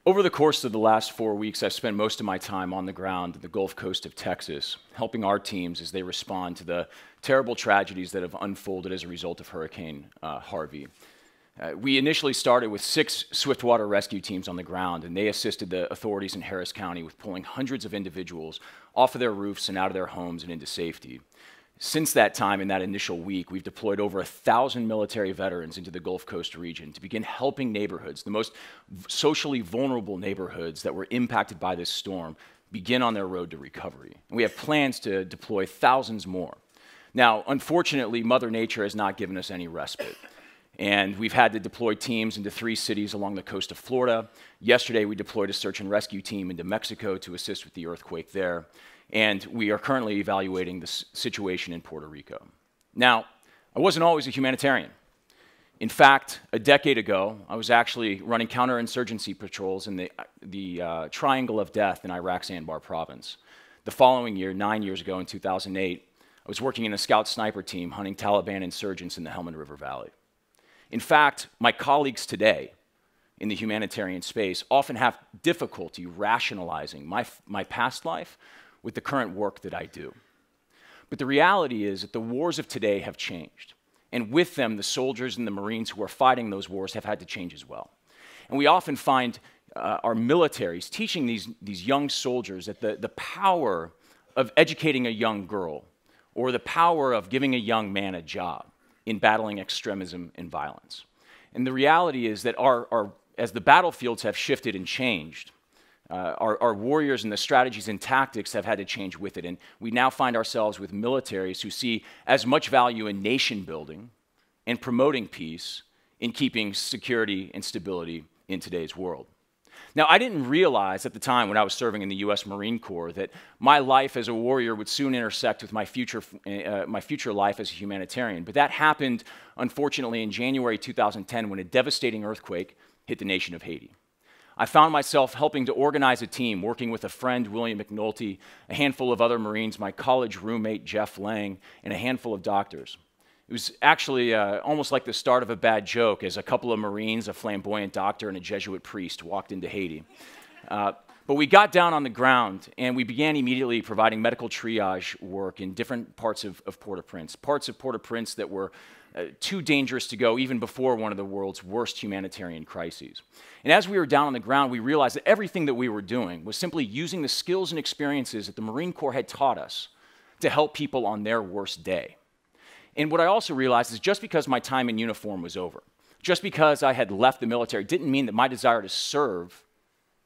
Over the course of the last 4 weeks, I've spent most of my time on the ground in the Gulf Coast of Texas, helping our teams as they respond to the terrible tragedies that have unfolded as a result of Hurricane Harvey. We initially started with 6 swiftwater rescue teams on the ground, and they assisted the authorities in Harris County with pulling hundreds of individuals off of their roofs and out of their homes and into safety. Since that time, in that initial week, we've deployed over 1,000 military veterans into the Gulf Coast region to begin helping neighborhoods, the most socially vulnerable neighborhoods that were impacted by this storm, begin on their road to recovery. And we have plans to deploy thousands more. Now, unfortunately, Mother Nature has not given us any respite. And we've had to deploy teams into 3 cities along the coast of Florida. Yesterday, we deployed a search and rescue team into Mexico to assist with the earthquake there. And we are currently evaluating the situation in Puerto Rico. Now, I wasn't always a humanitarian. In fact, a decade ago, I was actually running counterinsurgency patrols in the Triangle of Death in Iraq's Anbar province. The following year, 9 years ago in 2008, I was working in a scout sniper team hunting Taliban insurgents in the Helmand River Valley. In fact, my colleagues today in the humanitarian space often have difficulty rationalizing my past life with the current work that I do. But the reality is that the wars of today have changed. And with them, the soldiers and the Marines who are fighting those wars have had to change as well. And we often find our militaries teaching these young soldiers that the power of educating a young girl or the power of giving a young man a job in battling extremism and violence. And the reality is that as the battlefields have shifted and changed, our warriors and the strategies and tactics have had to change with it. And we now find ourselves with militaries who see as much value in nation building and promoting peace in keeping security and stability in today's world. Now, I didn't realize at the time when I was serving in the U.S. Marine Corps that my life as a warrior would soon intersect with my future life as a humanitarian. But that happened, unfortunately, in January 2010 when a devastating earthquake hit the nation of Haiti. I found myself helping to organize a team, working with a friend, William McNulty, a handful of other Marines, my college roommate, Jeff Lang, and a handful of doctors. It was actually almost like the start of a bad joke as a couple of Marines, a flamboyant doctor, and a Jesuit priest walked into Haiti. But we got down on the ground, and we began immediately providing medical triage work in different parts of Port-au-Prince, parts of Port-au-Prince that were too dangerous to go even before one of the world's worst humanitarian crises. And as we were down on the ground, we realized that everything that we were doing was simply using the skills and experiences that the Marine Corps had taught us to help people on their worst day. And what I also realized is just because my time in uniform was over, just because I had left the military, didn't mean that my desire to serve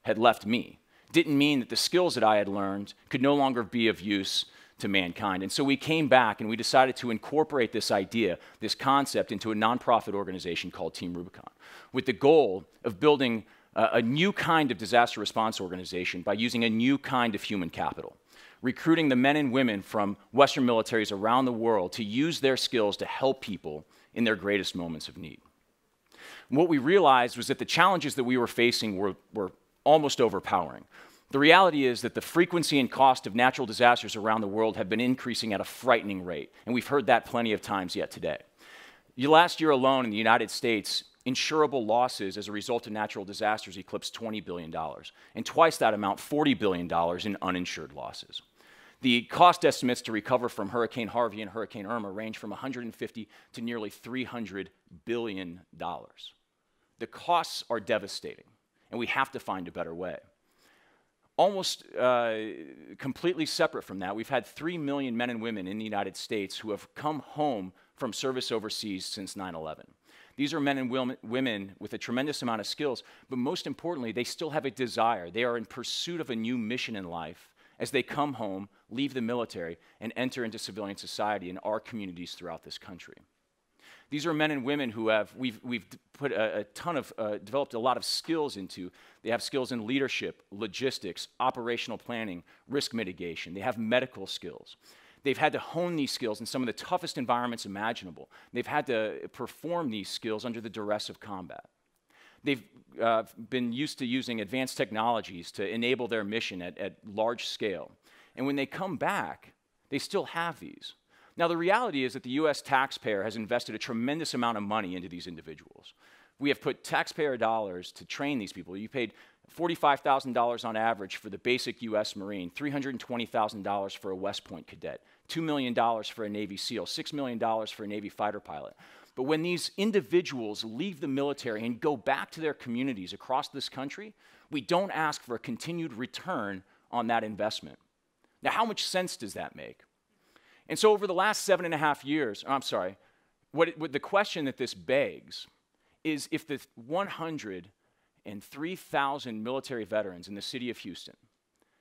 had left me. Didn't mean that the skills that I had learned could no longer be of use to mankind. And so we came back and we decided to incorporate this idea, this concept, into a nonprofit organization called Team Rubicon, with the goal of building a new kind of disaster response organization by using a new kind of human capital, recruiting the men and women from Western militaries around the world to use their skills to help people in their greatest moments of need. And what we realized was that the challenges that we were facing were almost overpowering. The reality is that the frequency and cost of natural disasters around the world have been increasing at a frightening rate, and we've heard that plenty of times yet today. Last year alone in the United States, insurable losses as a result of natural disasters eclipsed $20 billion, and twice that amount, $40 billion in uninsured losses. The cost estimates to recover from Hurricane Harvey and Hurricane Irma range from $150 to nearly $300 billion. The costs are devastating, and we have to find a better way. Almost completely separate from that, we've had 3 million men and women in the United States who have come home from service overseas since 9/11. These are men and women with a tremendous amount of skills, but most importantly, they still have a desire. They are in pursuit of a new mission in life as they come home, leave the military, and enter into civilian society in our communities throughout this country. These are men and women who we've put developed a lot of skills into. They have skills in leadership, logistics, operational planning, risk mitigation. They have medical skills. They've had to hone these skills in some of the toughest environments imaginable. They've had to perform these skills under the duress of combat. They've been used to using advanced technologies to enable their mission at large scale. And when they come back, they still have these. Now, the reality is that the U.S. taxpayer has invested a tremendous amount of money into these individuals. We have put taxpayer dollars to train these people. You paid $45,000 on average for the basic U.S. Marine, $320,000 for a West Point cadet, $2 million for a Navy SEAL, $6 million for a Navy fighter pilot. But when these individuals leave the military and go back to their communities across this country, we don't ask for a continued return on that investment. Now, how much sense does that make? And so over the last 7.5 years, the question that this begs is if the 103,000 military veterans in the city of Houston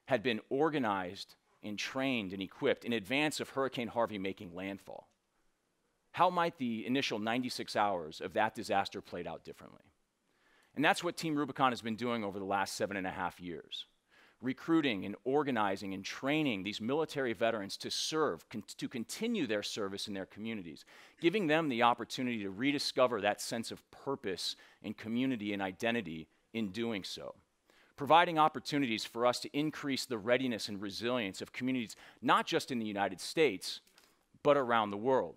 had been organized and trained and equipped in advance of Hurricane Harvey making landfall, how might the initial 96 hours of that disaster played out differently? And that's what Team Rubicon has been doing over the last 7.5 years. Recruiting and organizing and training these military veterans to serve, to continue their service in their communities, giving them the opportunity to rediscover that sense of purpose and community and identity in doing so. Providing opportunities for us to increase the readiness and resilience of communities, not just in the United States, but around the world.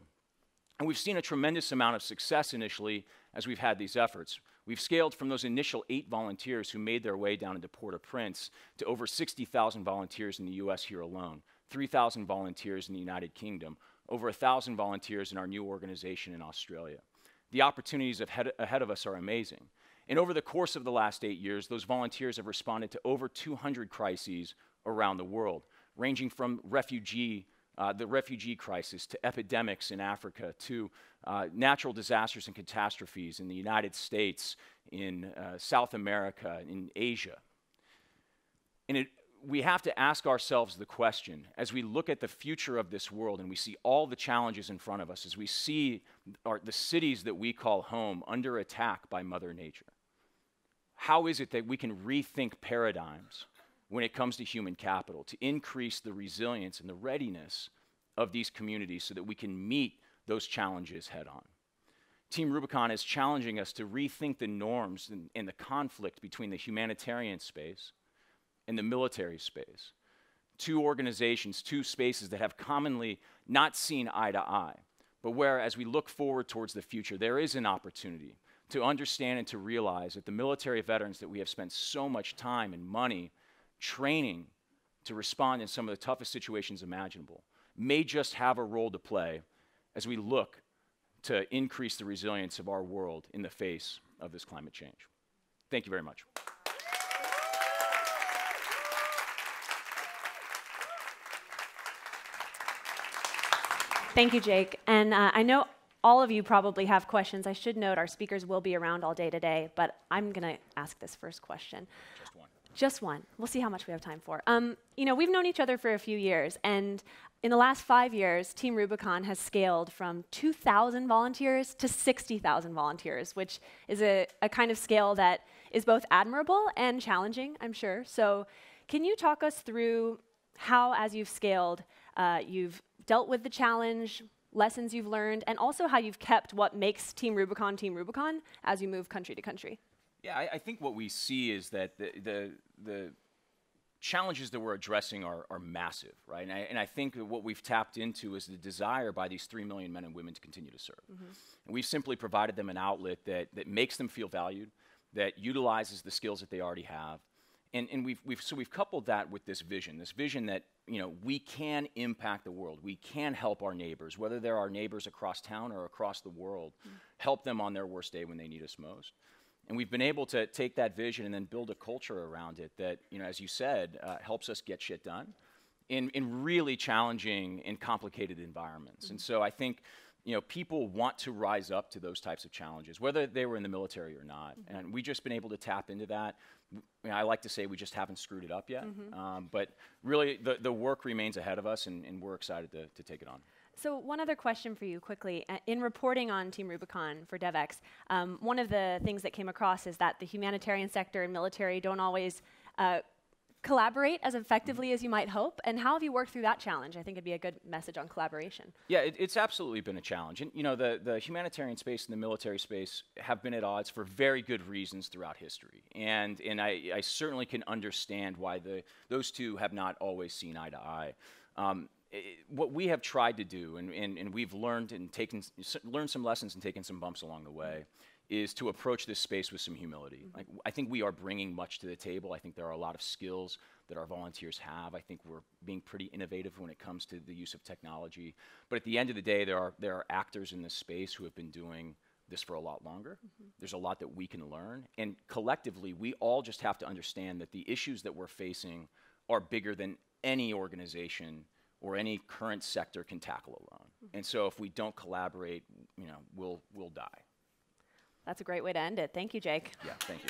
And we've seen a tremendous amount of success initially as we've had these efforts. We've scaled from those initial 8 volunteers who made their way down into Port-au-Prince to over 60,000 volunteers in the US here alone, 3,000 volunteers in the United Kingdom, over 1,000 volunteers in our new organization in Australia. The opportunities ahead of us are amazing. And over the course of the last 8 years, those volunteers have responded to over 200 crises around the world, ranging from the refugee crisis, to epidemics in Africa, to natural disasters and catastrophes in the United States, in South America, in Asia. And we have to ask ourselves the question, as we look at the future of this world and we see all the challenges in front of us, as we see the cities that we call home under attack by Mother Nature, how is it that we can rethink paradigms when it comes to human capital to increase the resilience and the readiness of these communities so that we can meet those challenges head on? Team Rubicon is challenging us to rethink the norms and the conflict between the humanitarian space and the military space. 2 organizations, 2 spaces that have commonly not seen eye to eye, but where, as we look forward towards the future, there is an opportunity to understand and to realize that the military veterans that we have spent so much time and money training to respond in some of the toughest situations imaginable may just have a role to play as we look to increase the resilience of our world in the face of this climate change. Thank you very much. Thank you, Jake. And I know all of you probably have questions. I should note our speakers will be around all day today, but I'm going to ask this first question. Just one. Just one. We'll see how much we have time for. We've known each other for a few years, and in the last 5 years, Team Rubicon has scaled from 2,000 volunteers to 60,000 volunteers, which is a kind of scale that is both admirable and challenging, I'm sure. So can you talk us through how, as you've scaled, you've dealt with the challenge, lessons you've learned, and also how you've kept what makes Team Rubicon as you move country to country? Yeah, I think what we see is that the challenges that we're addressing are massive, right? And I think that what we've tapped into is the desire by these 3 million men and women to continue to serve. Mm-hmm. And we've simply provided them an outlet that makes them feel valued, that utilizes the skills that they already have. And we've coupled that with this vision that we can impact the world. We can help our neighbors, whether they're our neighbors across town or across the world, help them on their worst day when they need us most. And we've been able to take that vision and then build a culture around it that, as you said, helps us get shit done in really challenging and complicated environments. And so I think, people want to rise up to those types of challenges, whether they were in the military or not. And we've just been able to tap into that. I like to say we just haven't screwed it up yet. But really, the work remains ahead of us, and we're excited to take it on. So one other question for you quickly. In reporting on Team Rubicon for DevX, one of the things that came across is that the humanitarian sector and military don't always collaborate as effectively as you might hope. And how have you worked through that challenge? I think it'd be a good message on collaboration. Yeah, it's absolutely been a challenge. And the humanitarian space and the military space have been at odds for very good reasons throughout history. And I certainly can understand why those two have not always seen eye to eye. What we have tried to do, and we've learned some lessons and taken some bumps along the way, is to approach this space with some humility. Like, I think we are bringing much to the table. I think there are a lot of skills that our volunteers have. I think we're being pretty innovative when it comes to the use of technology. But at the end of the day, there are actors in this space who have been doing this for a lot longer. There's a lot that we can learn. And collectively, we all just have to understand that the issues that we're facing are bigger than any organization or any current sector can tackle alone. And so if we don't collaborate, we'll die. That's a great way to end it. Thank you, Jake. Yeah, thank you.